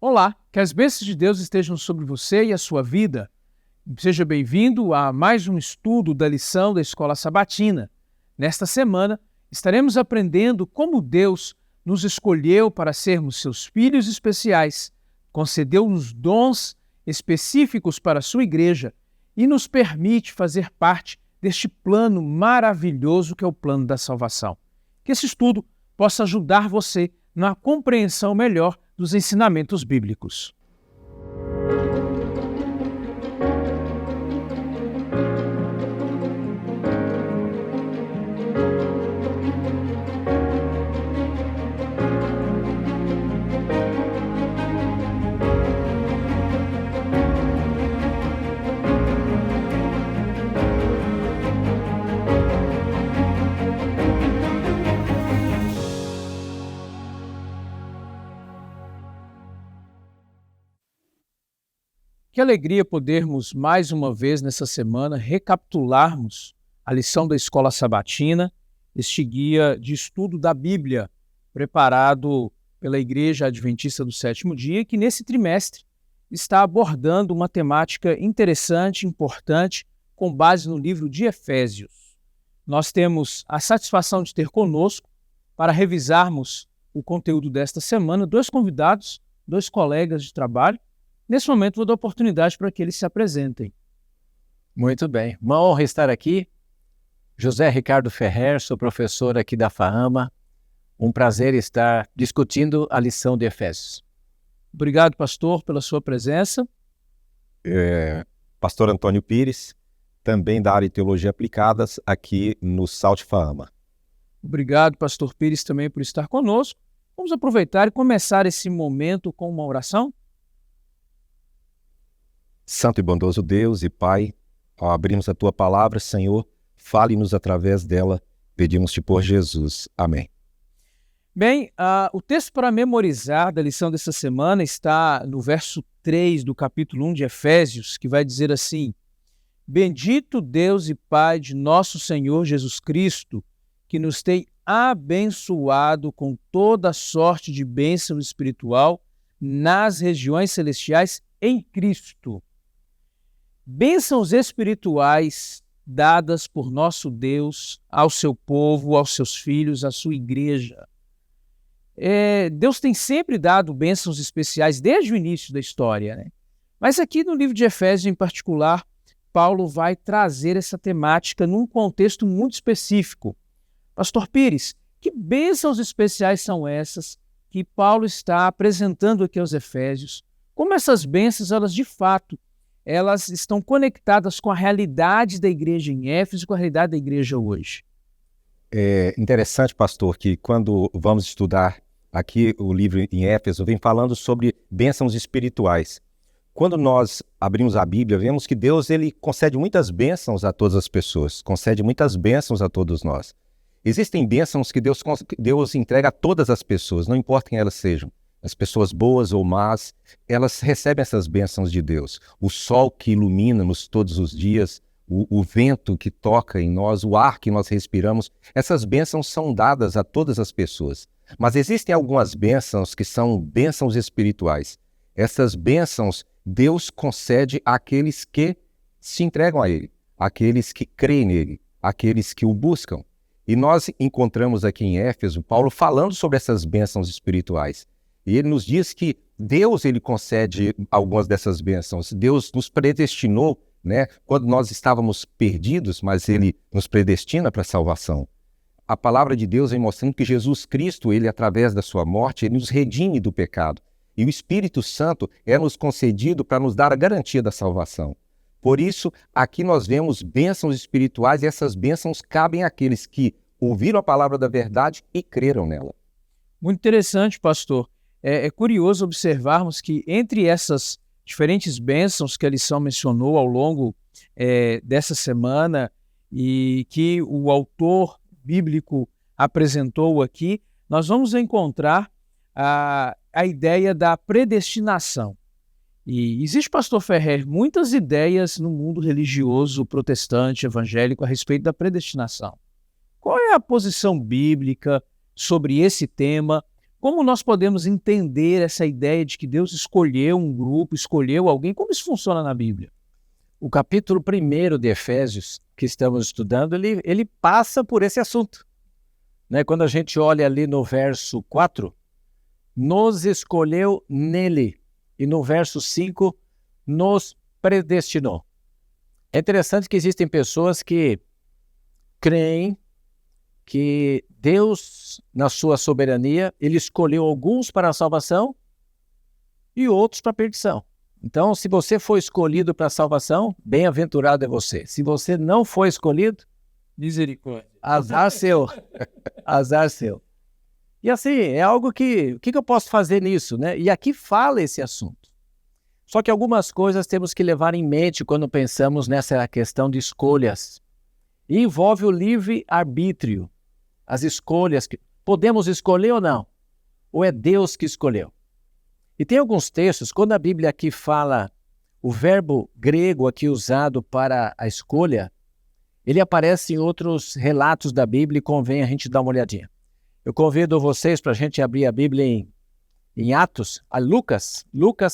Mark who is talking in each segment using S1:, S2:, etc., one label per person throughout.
S1: Olá, que as bênçãos de Deus estejam sobre você e a sua vida. Seja bem-vindo a mais um estudo da lição da Escola Sabatina. Nesta semana, estaremos aprendendo como Deus nos escolheu para sermos seus filhos especiais, concedeu-nos dons específicos para a sua igreja e nos permite fazer parte deste plano maravilhoso que é o plano da salvação. Que esse estudo possa ajudar você na compreensão melhor dos ensinamentos bíblicos. Que alegria podermos, mais uma vez nessa semana, recapitularmos a lição da Escola Sabatina, este guia de estudo da Bíblia, preparado pela Igreja Adventista do Sétimo Dia, que nesse trimestre está abordando uma temática interessante, importante, com base no livro de Efésios. Nós temos a satisfação de ter conosco, para revisarmos o conteúdo desta semana, dois convidados, dois colegas de trabalho. Nesse momento, vou dar oportunidade para que eles se apresentem.
S2: Muito bem. Uma honra estar aqui. José Ricardo Ferrer, sou professor aqui da FAAMA. Um prazer estar discutindo a lição de Efésios.
S1: Obrigado, pastor, pela sua presença.
S3: Pastor Antônio Pires, também da área de Teologia Aplicadas, aqui no SALT FAAMA.
S1: Obrigado, pastor Pires, também por estar conosco. Vamos aproveitar e começar esse momento com uma oração?
S3: Santo e bondoso Deus e Pai, ao abrirmos a Tua palavra, Senhor, fale-nos através dela, pedimos-te por Jesus. Amém.
S1: Bem, o texto para memorizar da lição dessa semana está no verso 3 do capítulo 1 de Efésios, que vai dizer assim: Bendito Deus e Pai de nosso Senhor Jesus Cristo, que nos tem abençoado com toda sorte de bênção espiritual nas regiões celestiais em Cristo. Bênçãos espirituais dadas por nosso Deus ao seu povo, aos seus filhos, à sua igreja. Deus tem sempre dado bênçãos especiais desde o início da história, né? Mas aqui no livro de Efésios em particular, Paulo vai trazer essa temática num contexto muito específico. Pastor Pires, que bênçãos especiais são essas que Paulo está apresentando aqui aos Efésios? Como essas bênçãos, elas de fato, elas estão conectadas com a realidade da igreja em Éfeso e com a realidade da igreja hoje?
S3: É interessante, pastor, que quando vamos estudar aqui o livro em Éfeso, vem falando sobre bênçãos espirituais. Quando nós abrimos a Bíblia, vemos que Deus ele concede muitas bênçãos a todas as pessoas, concede muitas bênçãos a todos nós. Existem bênçãos que Deus entrega a todas as pessoas, não importa quem elas sejam. As pessoas boas ou más, elas recebem essas bênçãos de Deus. O sol que ilumina-nos todos os dias, o vento que toca em nós, o ar que nós respiramos, essas bênçãos são dadas a todas as pessoas. Mas existem algumas bênçãos que são bênçãos espirituais. Essas bênçãos Deus concede àqueles que se entregam a Ele, àqueles que creem nele, àqueles que o buscam. E nós encontramos aqui em Éfeso Paulo falando sobre essas bênçãos espirituais. E ele nos diz que Deus ele concede algumas dessas bênçãos. Deus nos predestinou, né, quando nós estávamos perdidos, mas ele nos predestina para a salvação. A palavra de Deus vem mostrando que Jesus Cristo, ele através da sua morte, ele nos redime do pecado. E o Espírito Santo é nos concedido para nos dar a garantia da salvação. Por isso, aqui nós vemos bênçãos espirituais e essas bênçãos cabem àqueles que ouviram a palavra da verdade e creram nela.
S1: Muito interessante, pastor. É curioso observarmos que entre essas diferentes bênçãos que a lição mencionou ao longo dessa semana e que o autor bíblico apresentou aqui, nós vamos encontrar a ideia da predestinação. E existe, pastor Ferrer, muitas ideias no mundo religioso, protestante, evangélico, a respeito da predestinação. Qual é a posição bíblica sobre esse tema? Como nós podemos entender essa ideia de que Deus escolheu um grupo, escolheu alguém? Como isso funciona na Bíblia?
S2: O capítulo 1 de Efésios, que estamos estudando, ele passa por esse assunto. Né? Quando a gente olha ali no verso 4, nos escolheu nele. E no verso 5, nos predestinou. É interessante que existem pessoas que creem que Deus, na sua soberania, ele escolheu alguns para a salvação e outros para a perdição. Então, se você foi escolhido para a salvação, bem-aventurado é você. Se você não foi escolhido,
S1: misericórdia,
S2: azar seu. Azar seu. E assim, é algo que... O que eu posso fazer nisso, né? E aqui fala esse assunto. Só que algumas coisas temos que levar em mente quando pensamos nessa questão de escolhas. E envolve o livre-arbítrio. As escolhas. Podemos escolher ou não? Ou é Deus que escolheu? E tem alguns textos, quando a Bíblia aqui fala o verbo grego aqui usado para a escolha, ele aparece em outros relatos da Bíblia e convém a gente dar uma olhadinha. Eu convido vocês para a gente abrir a Bíblia em Atos, a Lucas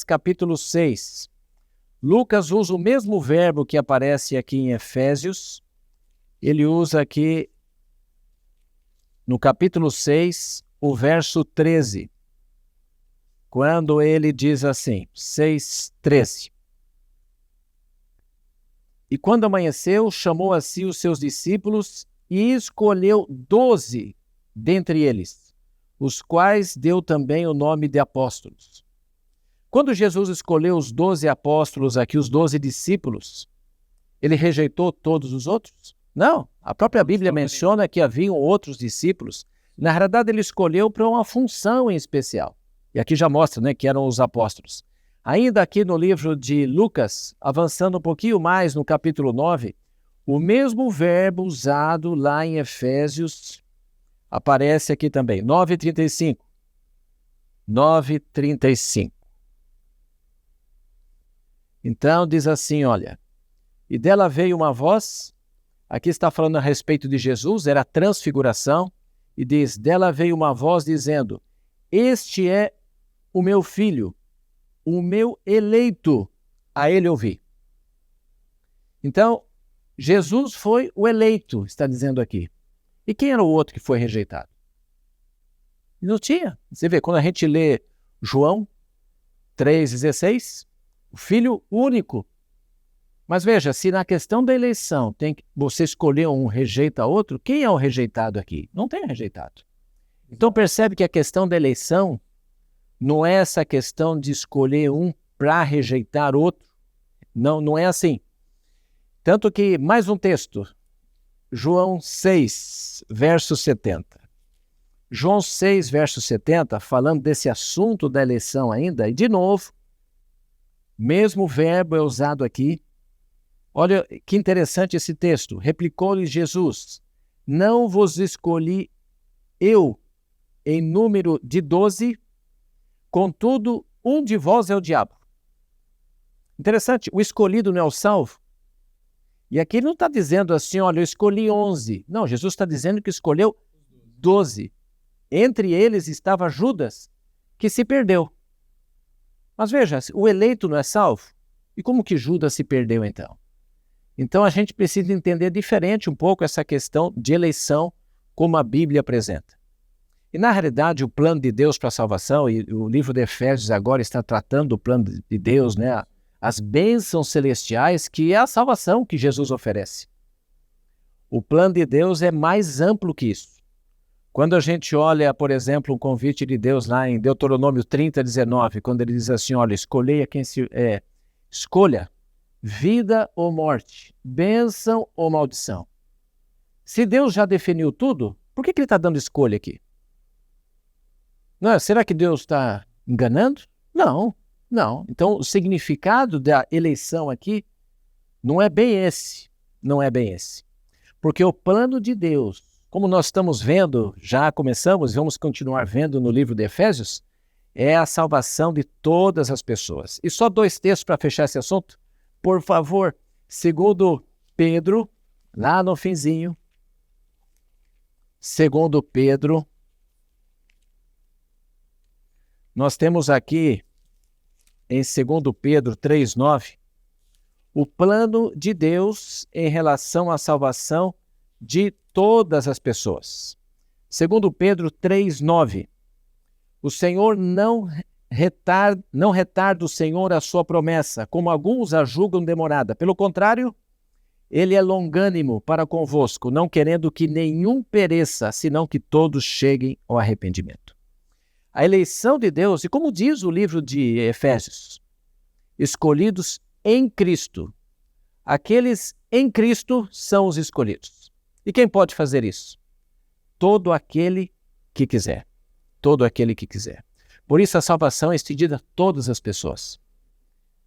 S2: capítulo 6. Lucas usa o mesmo verbo que aparece aqui em Efésios, ele usa aqui no capítulo 6, o verso 13, quando ele diz assim, 6:13. E quando amanheceu, chamou a si os seus discípulos e escolheu 12 dentre eles, os quais deu também o nome de apóstolos. Quando Jesus escolheu os 12 apóstolos aqui, os 12 discípulos, ele rejeitou todos os outros? Não, a própria Bíblia menciona que haviam outros discípulos. Na realidade, ele escolheu para uma função em especial. E aqui já mostra, né, que eram os apóstolos. Ainda aqui no livro de Lucas, avançando um pouquinho mais no capítulo 9, o mesmo verbo usado lá em Efésios aparece aqui também, 9:35. 9:35. Então diz assim, olha, e dela veio uma voz, aqui está falando a respeito de Jesus, era a transfiguração, e diz, dela veio uma voz dizendo, este é o meu filho, o meu eleito, a ele ouvi. Então, Jesus foi o eleito, está dizendo aqui. E quem era o outro que foi rejeitado? Não tinha. Você vê, quando a gente lê João 3,16, o filho único. Mas veja, se na questão da eleição você escolher um rejeita outro, quem é o rejeitado aqui? Não tem rejeitado. Então percebe que a questão da eleição não é essa questão de escolher um para rejeitar outro. Não, não é assim. Tanto que, mais um texto, João 6, verso 70. João 6, verso 70, falando desse assunto da eleição ainda, e de novo, mesmo verbo é usado aqui. Olha que interessante esse texto. Replicou-lhe Jesus, não vos escolhi eu em número de 12, contudo, um de vós é o diabo. Interessante, o escolhido não é o salvo. E aqui ele não está dizendo assim, olha, eu escolhi 11. Não, Jesus está dizendo que escolheu 12. Entre eles estava Judas, que se perdeu. Mas veja, o eleito não é salvo? E como que Judas se perdeu então? Então a gente precisa entender diferente um pouco essa questão de eleição, como a Bíblia apresenta. E na realidade o plano de Deus para a salvação, e o livro de Efésios agora está tratando do plano de Deus, né? As bênçãos celestiais, que é a salvação que Jesus oferece. O plano de Deus é mais amplo que isso. Quando a gente olha, por exemplo, o convite de Deus lá em Deuteronômio 30:19, quando ele diz assim, olha, escolha vida ou morte, bênção ou maldição. Se Deus já definiu tudo, por que ele está dando escolha aqui? Não é? Será que Deus está enganando? Não. Não. Então, o significado da eleição aqui não é bem esse. Não é bem esse. Porque o plano de Deus, como nós estamos vendo, já começamos, vamos continuar vendo no livro de Efésios, é a salvação de todas as pessoas. E só 2 textos para fechar esse assunto. Por favor, segundo Pedro, lá no finzinho, segundo Pedro, Nós temos aqui, em 2 Pedro 3,9, o plano de Deus em relação à salvação de todas as pessoas. 2 Pedro 3,9, o Senhor não retarda o Senhor a sua promessa, como alguns a julgam demorada. Pelo contrário, Ele é longânimo para convosco, não querendo que nenhum pereça, senão que todos cheguem ao arrependimento. A eleição de Deus, e como diz o livro de Efésios, escolhidos em Cristo. Aqueles em Cristo são os escolhidos. E quem pode fazer isso? Todo aquele que quiser. Todo aquele que quiser. Por isso a salvação é estendida a todas as pessoas.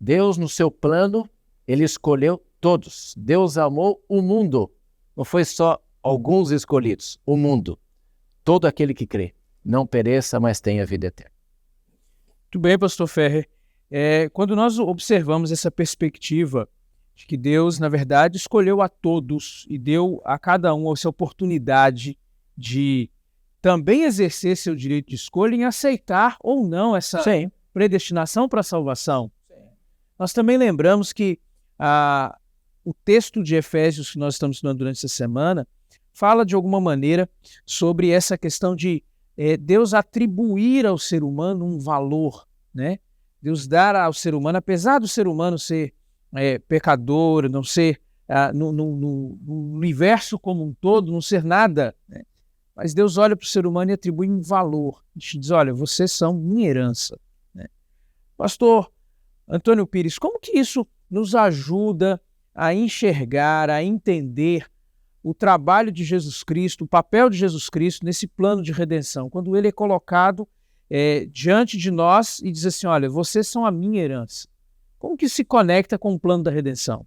S2: Deus, no seu plano, Ele escolheu todos. Deus amou o mundo. Não foi só alguns escolhidos, o mundo. Todo aquele que crê. Não pereça, mas tenha vida eterna.
S1: Muito bem, pastor Ferrer. Quando nós observamos essa perspectiva de que Deus, na verdade, escolheu a todos e deu a cada um essa oportunidade de também exercer seu direito de escolha em aceitar ou não essa predestinação para a salvação. Nós também lembramos que o texto de Efésios que nós estamos estudando durante essa semana fala de alguma maneira sobre essa questão de Deus atribuir ao ser humano um valor, né? Deus dar ao ser humano, apesar do ser humano ser pecador, não ser no universo como um todo, não ser nada, né? Mas Deus olha para o ser humano e atribui um valor. A gente diz, olha, vocês são minha herança, né? Pastor Antônio Pires, como que isso nos ajuda a enxergar, a entender o trabalho de Jesus Cristo, o papel de Jesus Cristo nesse plano de redenção, quando ele é colocado diante de nós e diz assim, olha, vocês são a minha herança. Como que se conecta com o plano da redenção?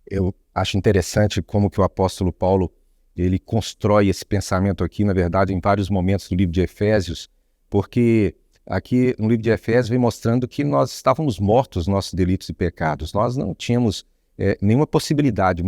S3: Eu acho interessante como que o apóstolo Paulo ele constrói esse pensamento aqui, na verdade, em vários momentos do livro de Efésios, porque aqui no livro de Efésios vem mostrando que nós estávamos mortos nos nossos delitos e pecados. Nós não tínhamos nenhuma possibilidade,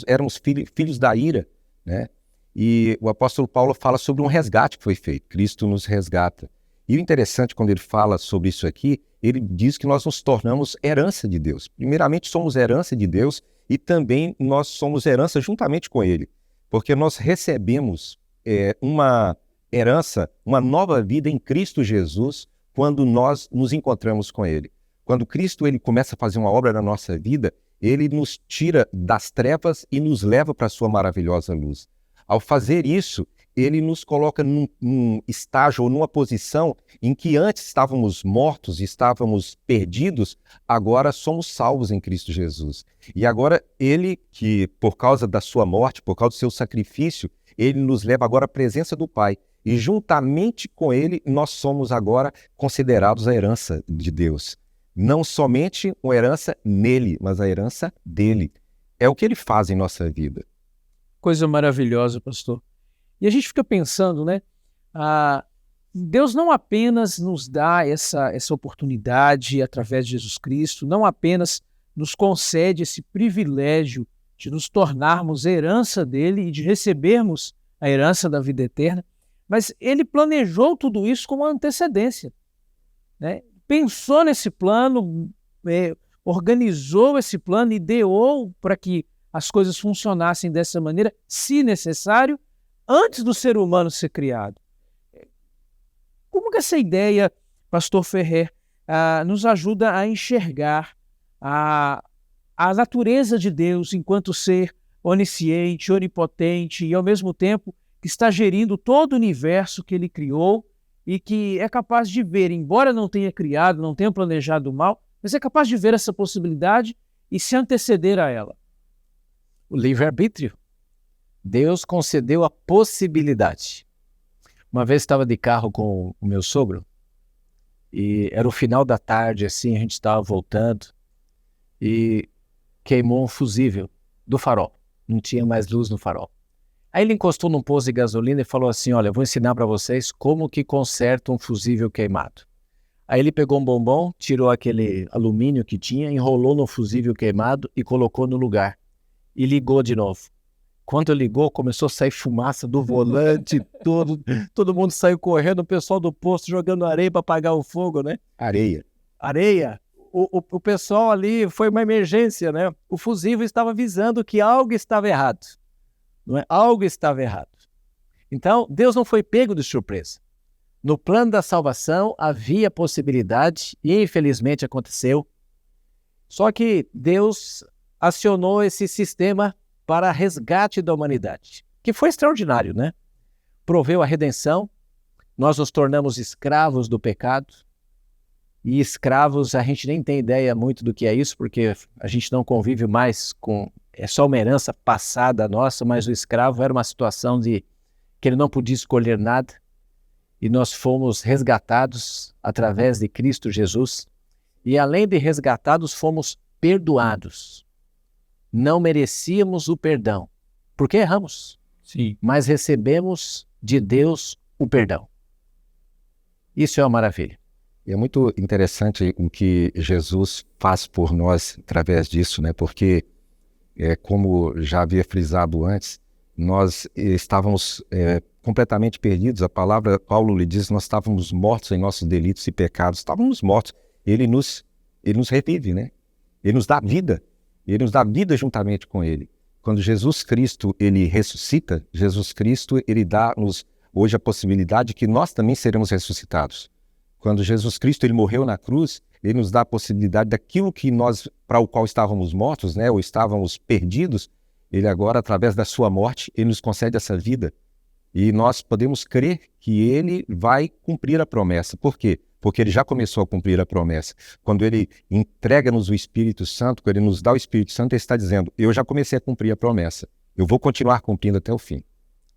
S3: éramos filhos da ira, né? E o apóstolo Paulo fala sobre um resgate que foi feito. Cristo nos resgata. E o interessante, quando ele fala sobre isso aqui, ele diz que nós nos tornamos herança de Deus. Primeiramente, somos herança de Deus e também nós somos herança juntamente com Ele. Porque nós recebemos uma herança, uma nova vida em Cristo Jesus, quando nós nos encontramos com Ele. Quando Cristo ele começa a fazer uma obra na nossa vida, Ele nos tira das trevas e nos leva para a sua maravilhosa luz. Ao fazer isso, Ele nos coloca num estágio ou numa posição em que antes estávamos mortos, estávamos perdidos, agora somos salvos em Cristo Jesus. E agora Ele, que por causa da sua morte, por causa do seu sacrifício, Ele nos leva agora à presença do Pai. E juntamente com Ele, nós somos agora considerados a herança de Deus. Não somente uma herança nele, mas a herança dele. É o que Ele faz em nossa vida.
S1: Coisa maravilhosa, pastor. E a gente fica pensando, né? Deus não apenas nos dá essa oportunidade através de Jesus Cristo, não apenas nos concede esse privilégio de nos tornarmos herança dele e de recebermos a herança da vida eterna, mas ele planejou tudo isso com uma antecedência, né? Pensou nesse plano, organizou esse plano, ideou para que as coisas funcionassem dessa maneira, se necessário, antes do ser humano ser criado. Como que essa ideia, pastor Ferrer, nos ajuda a enxergar a natureza de Deus enquanto ser onisciente, onipotente e, ao mesmo tempo, que está gerindo todo o universo que Ele criou e que é capaz de ver, embora não tenha criado, não tenha planejado o mal, mas é capaz de ver essa possibilidade e se anteceder a ela?
S2: O livre-arbítrio. Deus concedeu a possibilidade. Uma vez estava de carro com o meu sogro e era o final da tarde, assim, a gente estava voltando e queimou um fusível do farol. Não tinha mais luz no farol. Aí ele encostou num posto de gasolina e falou assim, olha, eu vou ensinar para vocês como que conserta um fusível queimado. Aí ele pegou um bombom, tirou aquele alumínio que tinha, enrolou no fusível queimado e colocou no lugar. E ligou de novo. Quando ligou, começou a sair fumaça do volante, todo mundo saiu correndo, o pessoal do posto jogando areia para apagar o fogo, né? Areia. O pessoal ali, foi uma emergência, né? O fusível estava avisando que algo estava errado, não é? Algo estava errado. Então, Deus não foi pego de surpresa. No plano da salvação havia possibilidade, e infelizmente aconteceu. Só que Deus acionou esse sistema para resgate da humanidade, que foi extraordinário, né? Proveu a redenção, nós nos tornamos escravos do pecado, e escravos a gente nem tem ideia muito do que é isso, porque a gente não convive mais com... É só uma herança passada nossa, mas o escravo era uma situação de que ele não podia escolher nada, e nós fomos resgatados através de Cristo Jesus, e além de resgatados, fomos perdoados. Não merecíamos o perdão, porque erramos.
S1: Sim.
S2: Mas recebemos de Deus o perdão. Isso é uma maravilha.
S3: E é muito interessante o que Jesus faz por nós através disso, né? Porque, como já havia frisado antes, nós estávamos completamente perdidos. A palavra, Paulo lhe diz, nós estávamos mortos em nossos delitos e pecados. Estávamos mortos. Ele nos revive, né? Ele nos dá vida. Ele nos dá vida juntamente com Ele. Quando Jesus Cristo, Ele ressuscita, Jesus Cristo, Ele dá-nos hoje a possibilidade de que nós também seremos ressuscitados. Quando Jesus Cristo, Ele morreu na cruz, Ele nos dá a possibilidade daquilo que nós, para o qual estávamos mortos, né, ou estávamos perdidos, Ele agora, através da sua morte, Ele nos concede essa vida. E nós podemos crer que Ele vai cumprir a promessa. Por quê? Porque Ele já começou a cumprir a promessa. Quando Ele entrega-nos o Espírito Santo, quando Ele nos dá o Espírito Santo, Ele está dizendo, eu já comecei a cumprir a promessa. Eu vou continuar cumprindo até o fim.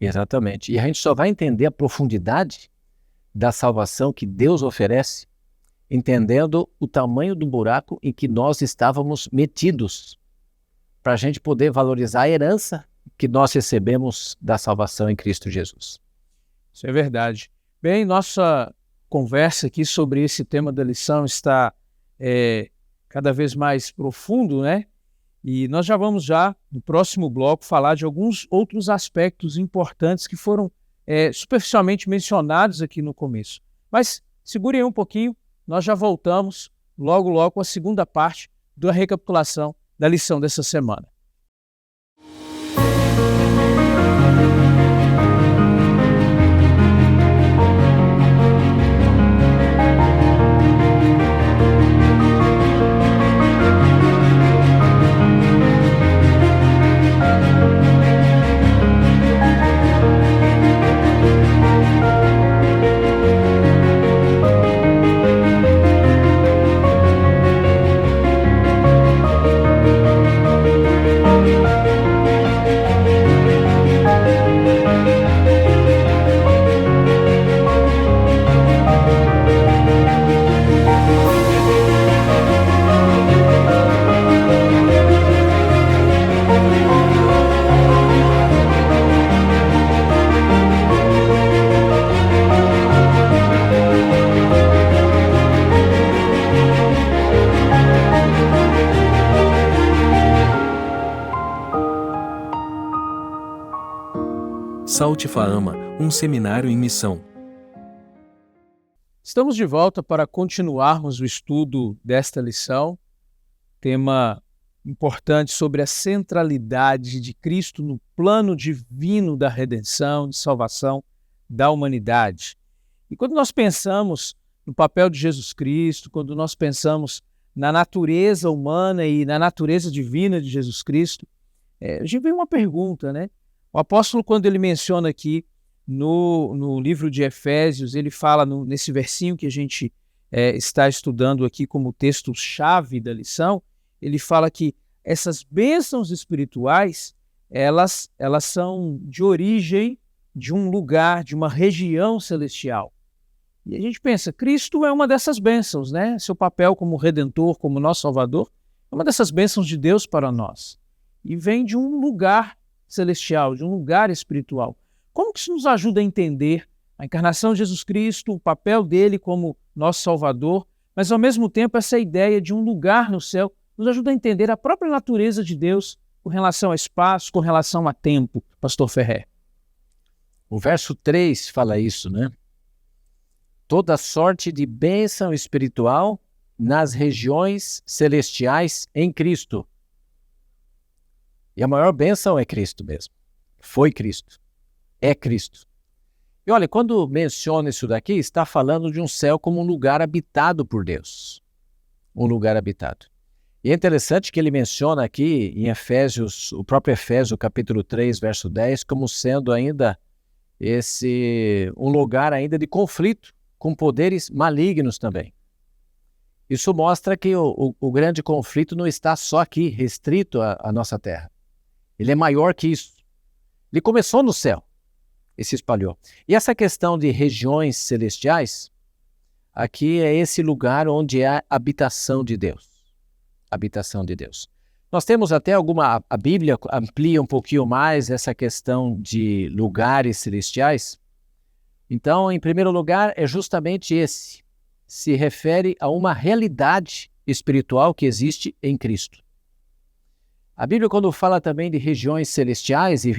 S2: Exatamente. E a gente só vai entender a profundidade da salvação que Deus oferece, entendendo o tamanho do buraco em que nós estávamos metidos, para a gente poder valorizar a herança que nós recebemos da salvação em Cristo Jesus.
S1: Isso é verdade. Bem, nossa conversa aqui sobre esse tema da lição está cada vez mais profundo, né? E nós já vamos no próximo bloco, falar de alguns outros aspectos importantes que foram superficialmente mencionados aqui no começo. Mas segurem aí um pouquinho, nós já voltamos logo com a segunda parte da recapitulação da lição dessa semana.
S4: Salte Faama, um seminário em missão.
S1: Estamos de volta para continuarmos o estudo desta lição, tema importante sobre a centralidade de Cristo no plano divino da redenção, de salvação da humanidade. E quando nós pensamos no papel de Jesus Cristo, quando nós pensamos na natureza humana e na natureza divina de Jesus Cristo, a gente vem uma pergunta, né? O apóstolo, quando ele menciona aqui no livro de Efésios, ele fala nesse versinho que a gente está estudando aqui como texto-chave da lição, ele fala que essas bênçãos espirituais, elas são de origem de um lugar, de uma região celestial. E a gente pensa, Cristo é uma dessas bênçãos, né? Seu papel como Redentor, como nosso Salvador, é uma dessas bênçãos de Deus para nós. E vem de um lugar celestial, de um lugar espiritual. Como que isso nos ajuda a entender a encarnação de Jesus Cristo, o papel dele como nosso Salvador, mas ao mesmo tempo essa ideia de um lugar no céu nos ajuda a entender a própria natureza de Deus com relação a espaço, com relação a tempo, pastor Ferrer?
S2: O verso 3 fala isso, né? Toda sorte de bênção espiritual nas regiões celestiais em Cristo. E a maior bênção é Cristo mesmo. Foi Cristo. É Cristo. E olha, quando menciona isso daqui, está falando de um céu como um lugar habitado por Deus. Um lugar habitado. E é interessante que ele menciona aqui em Efésios, o próprio Efésios, capítulo 3, verso 10, como sendo ainda um lugar ainda de conflito, com poderes malignos também. Isso mostra que o grande conflito não está só aqui, restrito à nossa terra. Ele é maior que isso. Ele começou no céu e se espalhou. E essa questão de regiões celestiais, aqui é esse lugar onde é a habitação de Deus. Habitação de Deus. Nós temos até a Bíblia amplia um pouquinho mais essa questão de lugares celestiais. Então, em primeiro lugar, é justamente esse. Se refere a uma realidade espiritual que existe em Cristo. A Bíblia, quando fala também de regiões celestiais, e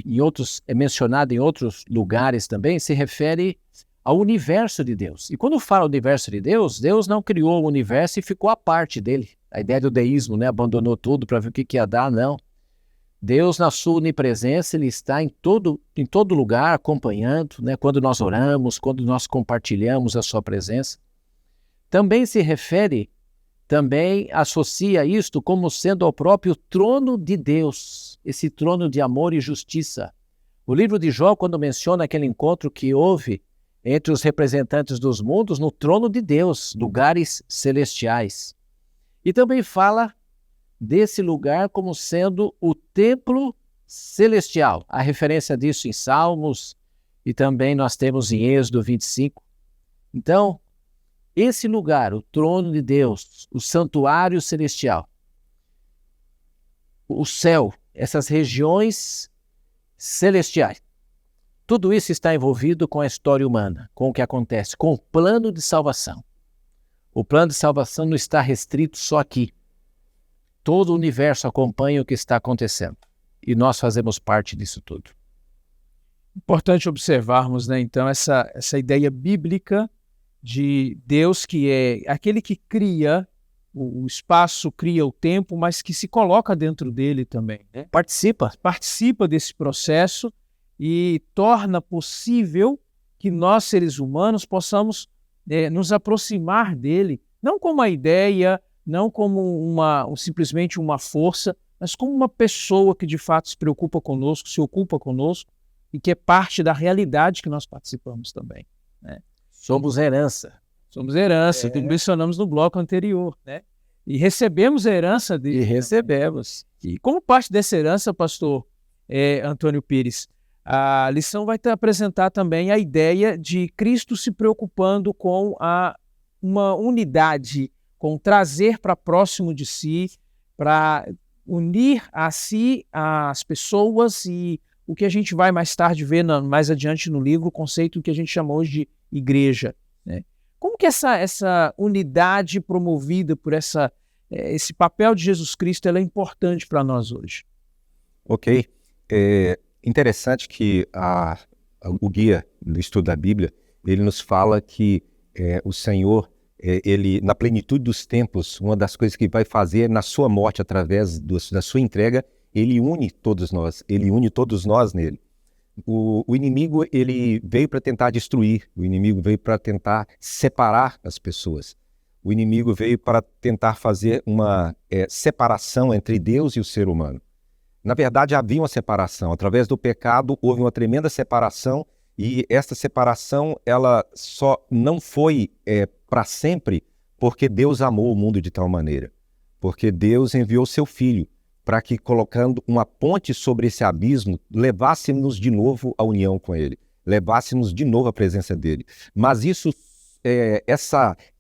S2: é mencionado em outros lugares também, se refere ao universo de Deus. E quando fala universo de Deus, Deus não criou o universo e ficou à parte dele. A ideia do deísmo, né? Abandonou tudo para ver o que ia dar, não. Deus, na sua onipresença, ele está em todo lugar, acompanhando, né? Quando nós oramos, quando nós compartilhamos a sua presença. Também se refere, também associa isto como sendo ao próprio trono de Deus, esse trono de amor e justiça. O livro de Jó, quando menciona aquele encontro que houve entre os representantes dos mundos no trono de Deus, lugares celestiais. E também fala desse lugar como sendo o templo celestial. Há referência disso em Salmos e também nós temos em Êxodo 25. Então, esse lugar, o trono de Deus, o santuário celestial, o céu, essas regiões celestiais, tudo isso está envolvido com a história humana, com o que acontece, com o plano de salvação. O plano de salvação não está restrito só aqui. Todo o universo acompanha o que está acontecendo. E nós fazemos parte disso tudo.
S1: Importante observarmos, né, então, essa ideia bíblica de Deus que é aquele que cria o espaço, cria o tempo, mas que se coloca dentro dele também. Né? Participa desse processo e torna possível que nós, seres humanos, possamos nos aproximar dele, não como uma ideia, não como simplesmente uma força, mas como uma pessoa que de fato se preocupa conosco, se ocupa conosco e que é parte da realidade que nós participamos também. Né?
S2: Somos herança.
S1: Somos herança, que mencionamos no bloco anterior. Né? E recebemos a herança dele.
S2: E recebemos.
S1: E como parte dessa herança, pastor Antônio Pires, a lição vai apresentar também a ideia de Cristo se preocupando com uma unidade, com trazer para próximo de si, para unir a si as pessoas e o que a gente vai mais tarde ver mais adiante no livro, o conceito que a gente chama hoje de igreja. Né? Como que essa unidade promovida por esse papel de Jesus Cristo ela é importante para nós hoje?
S3: Ok. Interessante que o guia do estudo da Bíblia, ele nos fala que o Senhor, ele, na plenitude dos tempos, uma das coisas que vai fazer na sua morte, através da sua entrega, ele une todos nós nele. O inimigo, ele veio para tentar destruir, o inimigo veio para tentar separar as pessoas. O inimigo veio para tentar fazer uma separação entre Deus e o ser humano. Na verdade, havia uma separação. Através do pecado, houve uma tremenda separação e essa separação ela só não foi para sempre porque Deus amou o mundo de tal maneira. Porque Deus enviou seu Filho para que, colocando uma ponte sobre esse abismo, levássemos de novo a união com Ele, levássemos de novo a presença dEle. Mas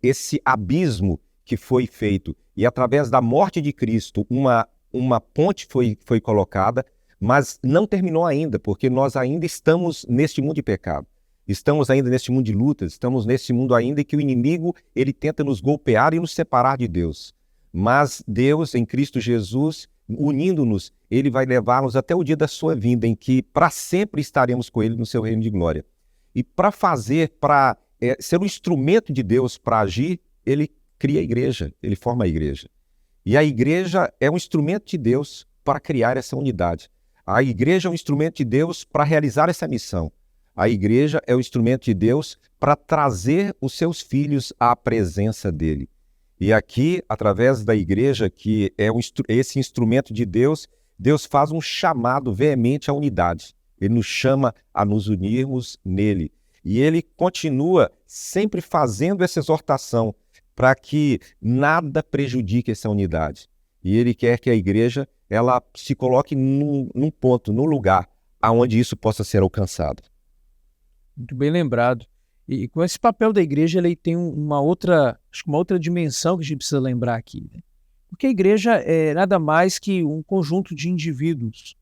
S3: esse abismo que foi feito, e através da morte de Cristo, uma ponte foi colocada, mas não terminou ainda, porque nós ainda estamos neste mundo de pecado. Estamos ainda neste mundo de lutas, estamos neste mundo ainda em que o inimigo ele tenta nos golpear e nos separar de Deus. Mas Deus, em Cristo Jesus, unindo-nos, ele vai levar-nos até o dia da sua vinda, em que para sempre estaremos com ele no seu reino de glória. E para ser um instrumento de Deus para agir, ele cria a igreja, ele forma a igreja. E a igreja é um instrumento de Deus para criar essa unidade. A igreja é um instrumento de Deus para realizar essa missão. A igreja é o instrumento de Deus para trazer os seus filhos à presença dele. E aqui, através da igreja, que é esse instrumento de Deus, Deus faz um chamado veemente à unidade. Ele nos chama a nos unirmos nele. E ele continua sempre fazendo essa exortação para que nada prejudique essa unidade. E ele quer que a igreja ela se coloque num ponto, num lugar, aonde isso possa ser alcançado.
S1: Muito bem lembrado. E com esse papel da igreja, ele tem uma outra dimensão que a gente precisa lembrar aqui, né? Porque a igreja é nada mais que um conjunto de indivíduos.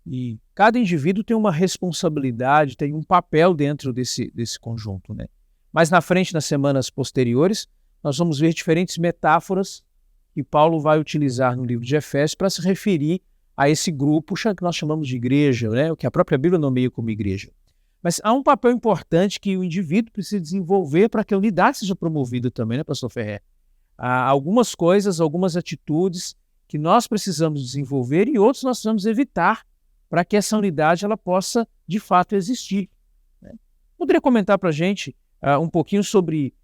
S1: E cada indivíduo tem uma responsabilidade, tem um papel dentro desse conjunto, né? Mais na frente, nas semanas posteriores, nós vamos ver diferentes metáforas que Paulo vai utilizar no livro de Efésios para se referir a esse grupo que nós chamamos de igreja, né? O que a própria Bíblia nomeia como igreja. Mas há um papel importante que o indivíduo precisa desenvolver para que a unidade seja promovida também, né, pastor Ferrer? Há algumas coisas, algumas atitudes que nós precisamos desenvolver e outros nós precisamos evitar para que essa unidade ela possa, de fato, existir, né? Poderia comentar para a gente um pouquinho sobre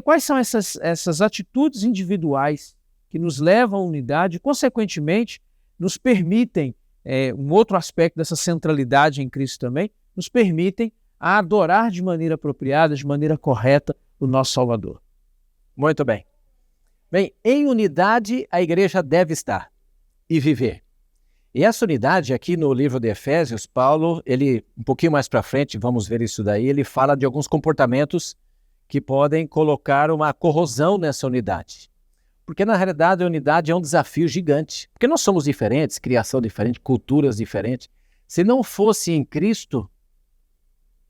S1: quais são essas atitudes individuais que nos levam à unidade e, consequentemente, nos permitem, um outro aspecto dessa centralidade em Cristo também, nos permitem a adorar de maneira apropriada, de maneira correta, o nosso Salvador.
S2: Muito bem. Bem, em unidade a igreja deve estar e viver. E essa unidade aqui no livro de Efésios, Paulo, ele um pouquinho mais para frente, vamos ver isso daí, ele fala de alguns comportamentos que podem colocar uma corrosão nessa unidade. Porque na realidade a unidade é um desafio gigante. Porque nós somos diferentes, criação diferente, culturas diferentes. Se não fosse em Cristo,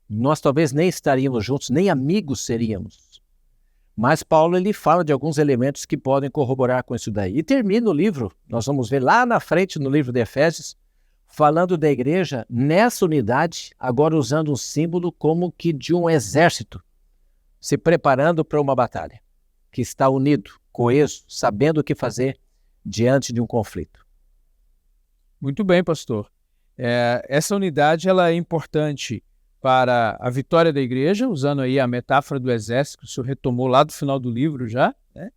S2: nós talvez nem estaríamos juntos, nem amigos seríamos. Mas Paulo ele fala de alguns elementos que podem corroborar com isso daí. E termina o livro, nós vamos ver lá na frente no livro de Efésios, falando da igreja nessa unidade, agora usando um símbolo como que de um exército, se preparando para uma batalha, que está unido, coeso, sabendo o que fazer diante de um conflito.
S1: Muito bem, pastor. Essa unidade ela é importante para a vitória da igreja, usando aí a metáfora do exército, que o senhor retomou lá do final do livro já, né?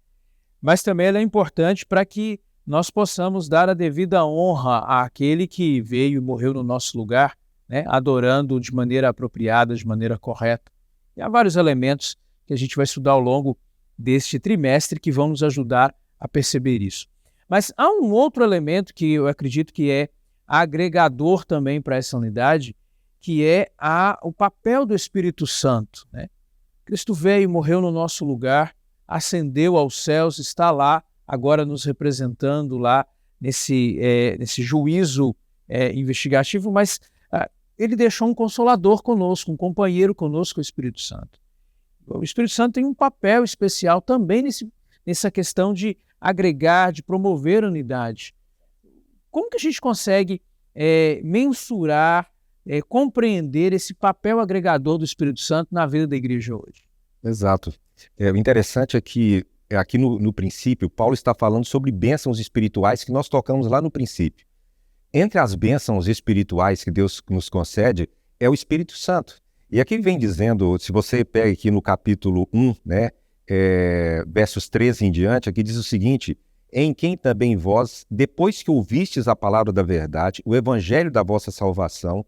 S1: Mas também ela é importante para que nós possamos dar a devida honra àquele que veio e morreu no nosso lugar, né? Adorando de maneira apropriada, de maneira correta. E há vários elementos que a gente vai estudar ao longo deste trimestre que vão nos ajudar a perceber isso. Mas há um outro elemento que eu acredito que é agregador também para essa unidade, que é o papel do Espírito Santo, né? Cristo veio e morreu no nosso lugar, ascendeu aos céus, está lá, agora nos representando lá nesse juízo investigativo, mas ele deixou um consolador conosco, um companheiro conosco, o Espírito Santo. O Espírito Santo tem um papel especial também nessa questão de agregar, de promover a unidade. Como que a gente consegue mensurar, compreender esse papel agregador do Espírito Santo na vida da igreja hoje?
S3: Exato. O interessante é que aqui no princípio, Paulo está falando sobre bênçãos espirituais que nós tocamos lá no princípio. Entre as bênçãos espirituais que Deus nos concede é o Espírito Santo. E aqui vem dizendo, se você pega aqui no capítulo 1, né, versos 13 em diante, aqui diz o seguinte: em quem também vós, depois que ouvistes a palavra da verdade, o evangelho da vossa salvação,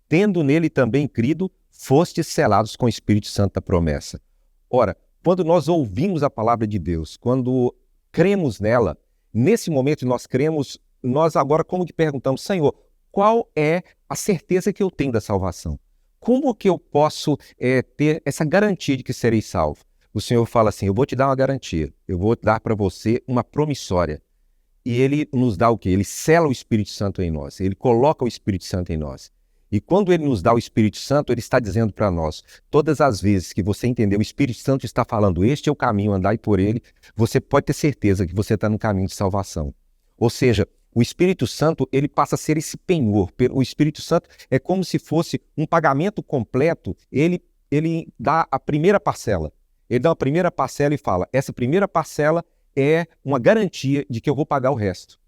S3: tendo nele também crido, fostes selados com o Espírito Santo da promessa. Ora, quando nós ouvimos a palavra de Deus, quando cremos nela, nesse momento nós cremos, nós agora como que perguntamos: Senhor, qual é a certeza que eu tenho da salvação? Como que eu posso ter essa garantia de que serei salvo? O Senhor fala assim: eu vou te dar uma garantia, eu vou dar para você uma promissória. E Ele nos dá o quê? Ele sela o Espírito Santo em nós, Ele coloca o Espírito Santo em nós. E quando Ele nos dá o Espírito Santo, Ele está dizendo para nós, todas as vezes que você entender, o Espírito Santo está falando, este é o caminho, andai por ele, você pode ter certeza que você está no caminho de salvação. Ou seja, O Espírito Santo, ele passa a ser esse penhor. O Espírito Santo é como se fosse um pagamento completo. Ele dá a primeira parcela. Ele dá a primeira parcela e fala, essa primeira parcela é uma garantia de que eu vou pagar o resto.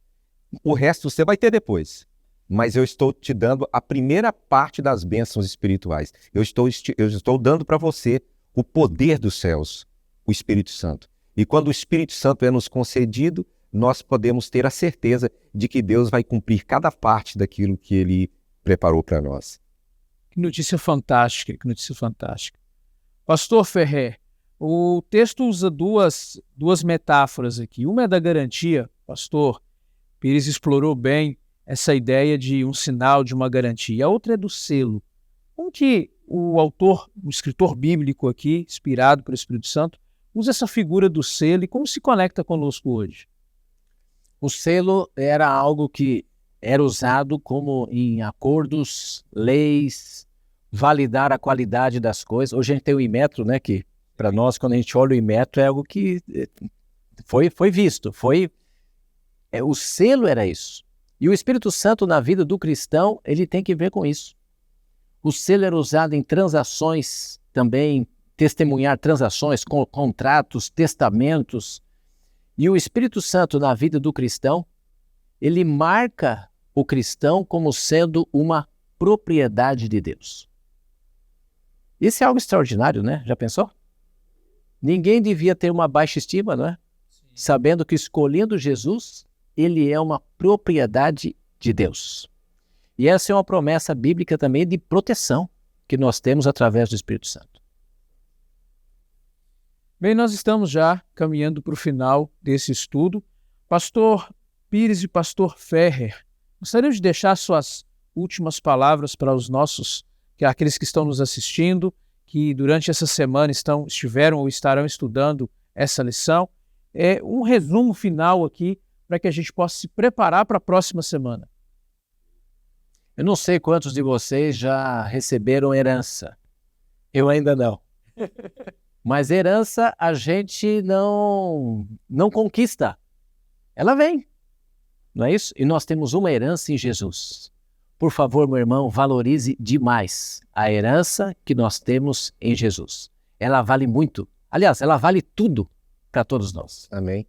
S3: O resto você vai ter depois. Mas eu estou te dando a primeira parte das bênçãos espirituais. Eu estou dando para você o poder dos céus, o Espírito Santo. E quando o Espírito Santo é nos concedido, nós podemos ter a certeza de que Deus vai cumprir cada parte daquilo que Ele preparou para nós.
S1: Que notícia fantástica, que notícia fantástica. Pastor Ferrer, o texto usa duas metáforas aqui. Uma é da garantia, pastor Pires explorou bem essa ideia de um sinal, de uma garantia. A outra é do selo. Como que o autor, o escritor bíblico aqui, inspirado pelo Espírito Santo, usa essa figura do selo e como se conecta conosco hoje?
S2: O selo era algo que era usado como em acordos, leis, validar a qualidade das coisas. Hoje a gente tem o Inmetro, né, que para nós, quando a gente olha o Inmetro, é algo que foi visto, o selo era isso. E o Espírito Santo na vida do cristão, ele tem que ver com isso. O selo era usado em transações também, testemunhar transações, contratos, testamentos. E o Espírito Santo na vida do cristão, ele marca o cristão como sendo uma propriedade de Deus. Isso é algo extraordinário, né? Já pensou? Ninguém devia ter uma baixa estima, não é? Sabendo que escolhendo Jesus, ele é uma propriedade de Deus. E essa é uma promessa bíblica também de proteção que nós temos através do Espírito Santo.
S1: Bem, nós estamos já caminhando para o final desse estudo. Pastor Pires e Pastor Ferrer, gostaria de deixar suas últimas palavras para aqueles que estão nos assistindo, que durante essa semana estiveram ou estarão estudando essa lição. Um resumo final aqui para que a gente possa se preparar para a próxima semana.
S2: Eu não sei quantos de vocês já receberam herança. Eu ainda não. Mas herança a gente não conquista. Ela vem. Não é isso? E nós temos uma herança em Jesus. Por favor, meu irmão, valorize demais a herança que nós temos em Jesus. Ela vale muito. Aliás, ela vale tudo para todos nós.
S3: Amém.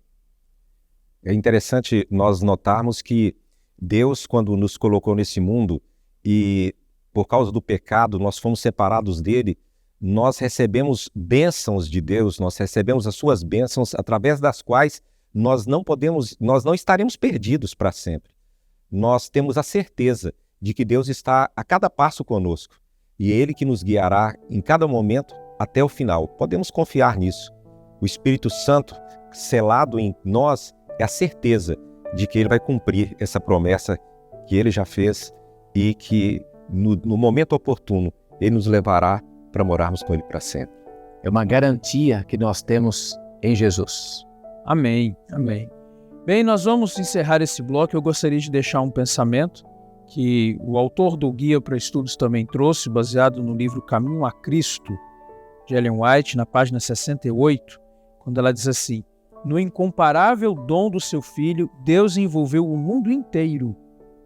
S3: É interessante nós notarmos que Deus, quando nos colocou nesse mundo e por causa do pecado nós fomos separados dele, nós recebemos bênçãos de Deus, nós recebemos as suas bênçãos através das quais nós não estaremos perdidos para sempre. Nós temos a certeza de que Deus está a cada passo conosco e Ele que nos guiará em cada momento até o final. Podemos confiar nisso. O Espírito Santo selado em nós é a certeza de que Ele vai cumprir essa promessa que Ele já fez e que no momento oportuno Ele nos levará para morarmos com Ele para sempre.
S2: É uma garantia que nós temos em Jesus.
S1: Amém, amém. Bem, nós vamos encerrar esse bloco. Eu gostaria de deixar um pensamento que o autor do Guia para Estudos também trouxe, baseado no livro Caminho a Cristo, de Ellen White, na página 68, quando ela diz assim: no incomparável dom do seu Filho, Deus envolveu o mundo inteiro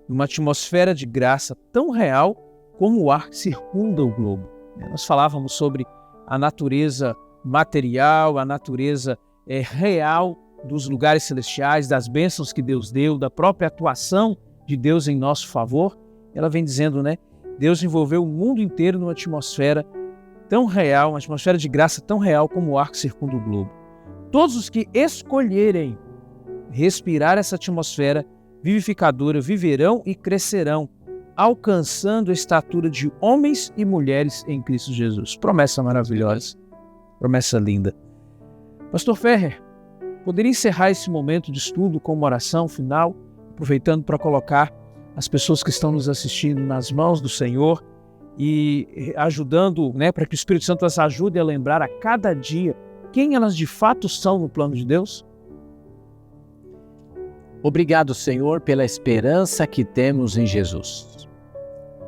S1: numa atmosfera de graça tão real como o ar que circunda o globo. Nós falávamos sobre a natureza material, a natureza real dos lugares celestiais, das bênçãos que Deus deu, da própria atuação de Deus em nosso favor. Ela vem dizendo, né? Deus envolveu o mundo inteiro numa atmosfera tão real, uma atmosfera de graça tão real como o ar que circunda o globo. Todos os que escolherem respirar essa atmosfera vivificadora viverão e crescerão, alcançando a estatura de homens e mulheres em Cristo Jesus. Promessa maravilhosa, promessa linda. Pastor Ferrer, poderia encerrar esse momento de estudo com uma oração final, aproveitando para colocar as pessoas que estão nos assistindo nas mãos do Senhor e ajudando, para que o Espírito Santo as ajude a lembrar a cada dia quem elas de fato são no plano de Deus?
S2: Obrigado, Senhor, pela esperança que temos em Jesus.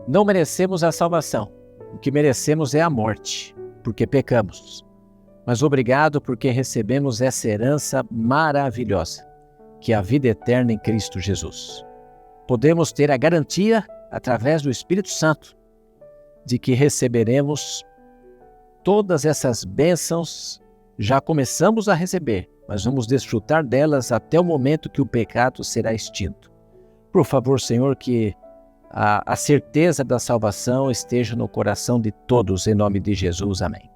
S2: Não merecemos a salvação. O que merecemos é a morte, porque pecamos. Mas obrigado porque recebemos essa herança maravilhosa, que é a vida eterna em Cristo Jesus. podemos ter a garantia, através do Espírito Santo, de que receberemos todas essas bênçãos. Já começamos a receber, mas vamos desfrutar delas até o momento que o pecado será extinto. Por favor, Senhor, que a certeza da salvação esteja no coração de todos, em nome de Jesus. Amém.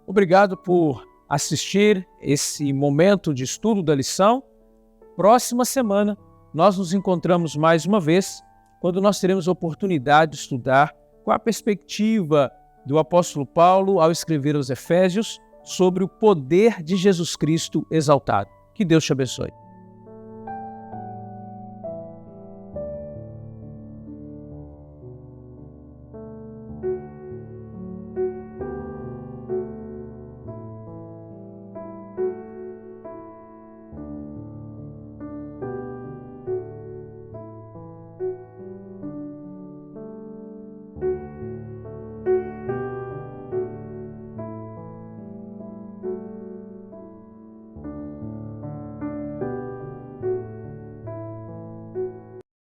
S1: Obrigado por assistir esse momento de estudo da lição. Próxima semana, nós nos encontramos mais uma vez, quando nós teremos a oportunidade de estudar com a perspectiva do apóstolo Paulo ao escrever aos Efésios sobre o poder de Jesus Cristo exaltado. Que Deus te abençoe.